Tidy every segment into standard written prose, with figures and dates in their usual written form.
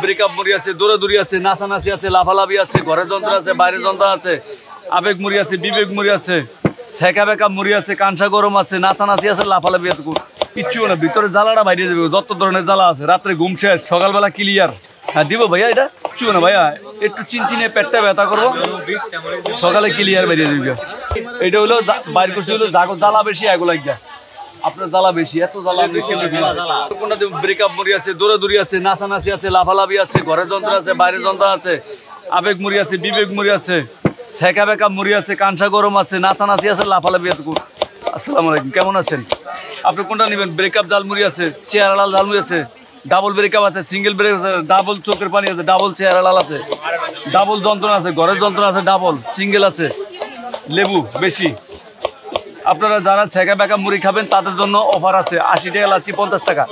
Breakup মুড়ি আছে, দৌড়াদৌড়ি আছে, নাচানাচি আছে, লাফালাফি আছে, ঘরের যন্ত্র আছে, বাইরের যন্ত্র আছে, আবেগ মুড়ি আছে, বিবেক মুড়ি আছে, ছেঁকা বেকা মুড়ি আছে, কাঁসা গরম আছে, নাচানাচি আছে, লাফালাফি আছে, কিচ্ছু না। ভিতরে জ্বালাটা বাইরে যাবে, যত ধরনের জ্বালা আছে। রাত্রে ঘুম শেষ, সকালবেলা ক্লিয়ার। হ্যাঁ দিব ভাইয়া, এটা কিচ্ছু না ভাইয়া, একটু চিনচিনে পেটটা ব্যথা করবো, সকালে ক্লিয়ার বাইরে যাবে। এটা হলো বাইর করছে হলো জ্বালা বেশি, এগুলো গিয়া আপনার জ্বালা বেশি, এত জ্বালা। ব্রেকআপ মুড়ি আছে, দৌড়াদৌড়ি আছে, নাচানাচি আছে, লাফালাফি আছে, ঘরের যন্ত্র আছে, বাইরের যন্ত্র আছে, আবেগ মুড়ি আছে, বিবেক মুড়ি আছে, ছেঁকা বেকা মুড়ি আছে, কাঁসা গরম আছে, নাচানাচি আছে, লাফালাফি আছে। আসসালামু আলাইকুম, কেমন আছেন? আপনি কোনটা নেবেন? ব্রেকআপ ঝালমুড়ি আছে, চেহারা লাল ঝালমুড়ি আছে, ডাবল ব্রেকআপ আছে, সিঙ্গেল ব্রেক আছে, ডাবল চোখের পানি আছে, ডাবল চেহারা লাল আছে, ডাবল যন্ত্রণা আছে, ঘরের যন্ত্রণা আছে, ডাবল সিঙ্গেল আছে, লেবু বেশি। আপনারা যারা ছেঁকা বেকা মুড়ি খাবেন তাদের জন্য অফার আছে, 80 টাকা লাচ্ছি, 50 টাকা।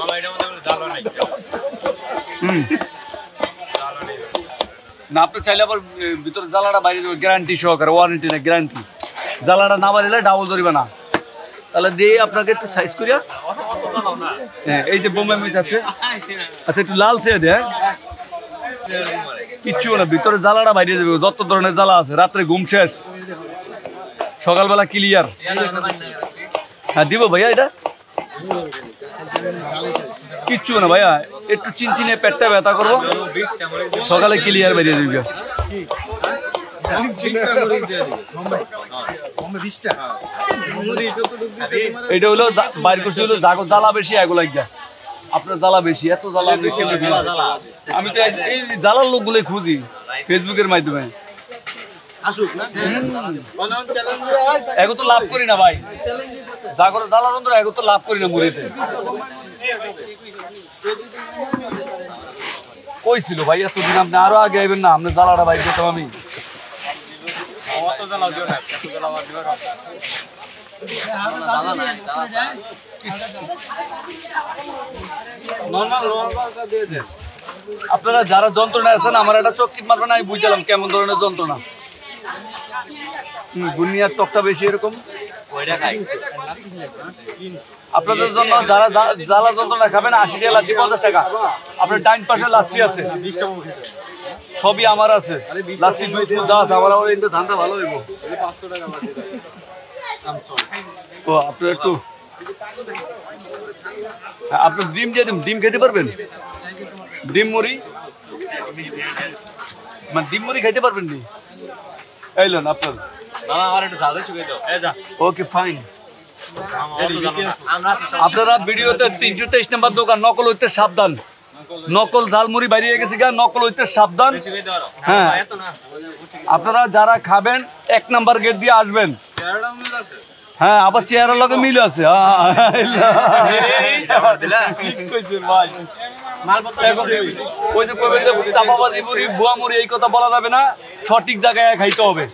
না আপনি চাইলে আবার ভিতরে জ্বালাটা বাইরে দেবে, গ্যারান্টি সহকারে, ওয়ারেন্টি না গ্যারান্টি। জ্বালাটা না বাড়িলে ডাবল ধরিবে না। তাহলে দিয়ে আপনাকে একটু সাইজ করিয়া, হ্যাঁ এই যে বোম্বে মিচ আছে, আচ্ছা একটু লাল চেয়ে দেয়, কিচ্ছু না। ভিতরে জ্বালাটা বাইরে যাবে, যত ধরনের জ্বালা আছে। রাত্রে ঘুম শেষ, সকালবেলা ক্লিয়ার। হ্যাঁ দিব ভাইয়া, এটা কিচ্ছু না ভাইয়া, একটু চিনচিনে পেটটা ব্যথা করবো, সকালে ক্লিয়ার বাইরে যাবে। এটা হলো বাইর করছে হলো জ্বালা বেশি, এগুলো গিয়া আপনার জ্বালা বেশি, এত জ্বালা। আমি তো এই জ্বালার লোকগুলোই খুঁজি ফেসবুকের মাধ্যমে। এখন তো লাভ করি না ভাই, যা করে জ্বালা যন্ত্র এখন তো লাভ করি না মুড়িতে। কই ছিল ভাই এতদিন? আপনি আরো আগে আইবেন না, আপনার জ্বালাটা বাইর করতাম আমি। আপনারা যারা যন্ত্রণা আছেন, আমার একটা চোখ টিপ মারবেন, আমি বুঝলাম কেমন ধরনের যন্ত্রণা। বুনিয়ার টকটা বেশি এরকম। আপনাদের জন্য যারা জ্বালা যন্ত্রণা খাবেন, 80 টাকা লাচ্ছি, 50 টাকা। আপনার ডাইন পাশে লাচ্ছি আছে, সবই আমার আছে, লাচ্ছি দুধ যা আছে আমার। আমার কিন্তু ধানটা ভালো হইব। ও আপনার একটু আপনার ডিম দিয়ে দিন, ডিম খেতে পারবেন? ডিম মুড়ি মানে ডিম মুড়ি খাইতে পারবেন নি? এলেন আপনার ওকে ফাইন। আপনারা ভিডিওতে 323 নম্বর দোকান, নকল হইতে সাবধান। নকল ঝালমুড়ি বাইরে গেছে গা, নকল হইতে সাবধান। হ্যাঁ আপনারা যারা খাবেন 1 নাম্বার গেট দিয়ে আসবেন। হ্যাঁ আবার চেহারার লগে মিল আছে। ওই যে চাপাবাজি মুড়ি, ভুয়া মুড়ি, এই কথা বলা যাবে না, সঠিক জায়গায় খাইতে হবে।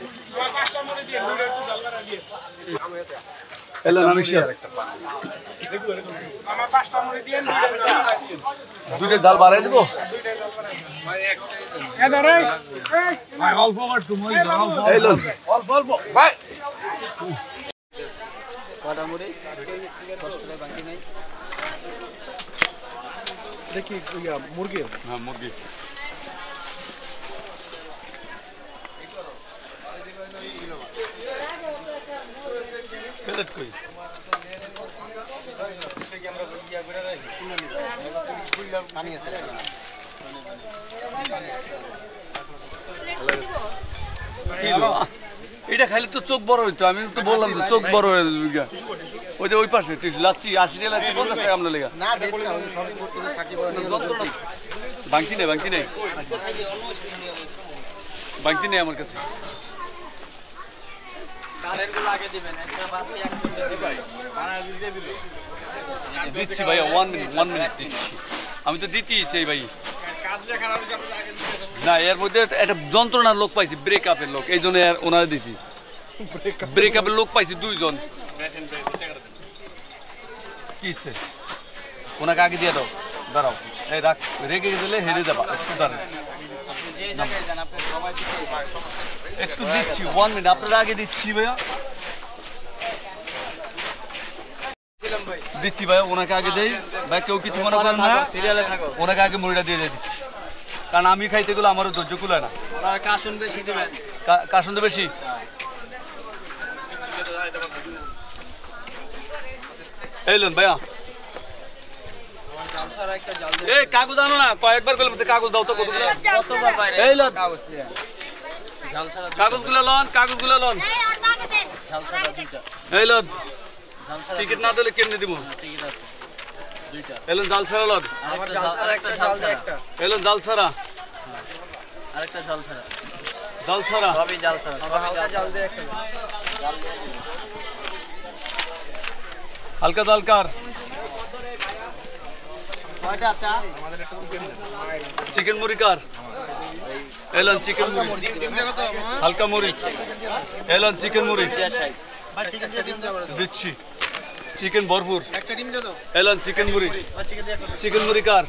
দুইটা ডাল বাড়াই দেবো। দেখি মুরগির, হ্যাঁ মুরগি। এটা খাইলে তো চোখ বড় হইতো, আমি তো বললাম তো চোখ বড় হয়ে যাবে। ওই যে ওই পাশে লাচ্ছি 80 টাকা লাচ্ছি, 50 টাকা আমরা লেগা। বাংতি নেই, বাংতি নেই, বাংতি নেই আমার কাছে। দিচ্ছি ভাইয়া, 1 মিনিট দিচ্ছি। আমি তো দিতেই চাই ভাই। না এর মধ্যে একটা যন্ত্রণার লোক পাইছি, ব্রেকআপের লোক, এই জন্য ওনারে দিছি। ব্রেকআপের লোক পাইছি 2 জন। কিছে ওনাকে আগে দিয়ে দাও, দাঁড়াও, এই রাখ, রেখে দিলে হেরে যাবা। একটু দাঁড়ান, একটু দিচ্ছি, 1 মিনিট আপনারা আগে দিচ্ছি ভাইয়া, দিচ্ছি ভাই, ওনাকে আগে দেই ভাই, কেউ কিছু মনে করেন না, ওনাকে আগে মুড়িটা দিয়ে দিচ্ছি। কারণ আমি খাইতে গেলে আমারও ধৈর্য কুলায় না। কাশুন বেশি দিবেন। কাশুন তো বেশি। এই লোন ভাইয়া এই কাগজ আনো না, কয়েকবার করলে কাগজ দাও তো কতগুলো। এই লোন কাগজগুলো লন, কাগজগুলো লন। এই লোন টিকিট না দিলে কেমনে দিব? এলন জাল ছাড়া লন। এলন জাল ছাড়া, আরেকটা জাল ছাড়া। জাল ছাড়া সবই জাল ছাড়া। হালকা জাল কার? চিকেন মুড়ি কার? এলন চিকেন মুড়ি, হালকা মুড়ি। এলন চিকেন মুড়ি দিচ্ছি, চিকেন ভরপুর। এলন চিকেন মুড়ি, চিকেন মুড়ি কার?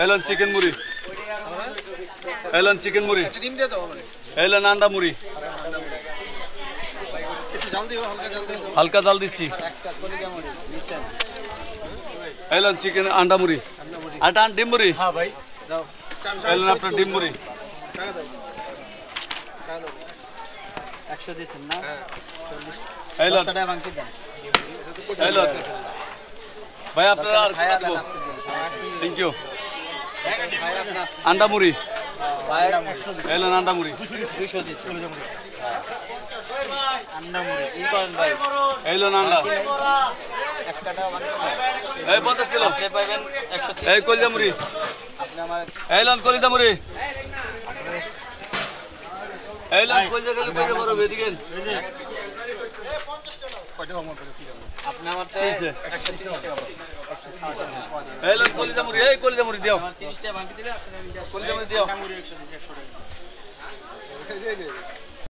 এলন চিকেন মুড়ি, এলন চিকেন মুড়ি। এলন আন্ডা মুড়ি, হালকা জাল দিচ্ছি। এলন চিকেন আন্ডা মুড়ি, আটা ডিম মুড়ি। এলন আপনার ডিম মুড়ি। 100 দিছেন না? এলন এলন ভাই আপনার আর থ্যাংক ইউ। আন্ডা মুড়ি, এলন আন্ডা মুড়ি। 200 দিছেন। আন্ডা মুড়ি ই করেন ভাই। এলন আন্ডা একটা টাকা বাকি নাই। এই 50 ছিল। আপনি পাবেন 130। এই কলিজা মুড়ি। আপনি আমার এলন কলিজা মুড়ি। এলন কলিজা গেলে কলিজা বড় এদিকে। আপনি আমার তে 130 টাকা পাবেন। এলন কলিজা মুড়ি, এই কলিজা মুড়ি দিও। আমার 30 টাকা বাকি দিলে আপনি আমি কলিজা মুড়ি দিও। মুড়ি 100 দিছি 100 টাকা।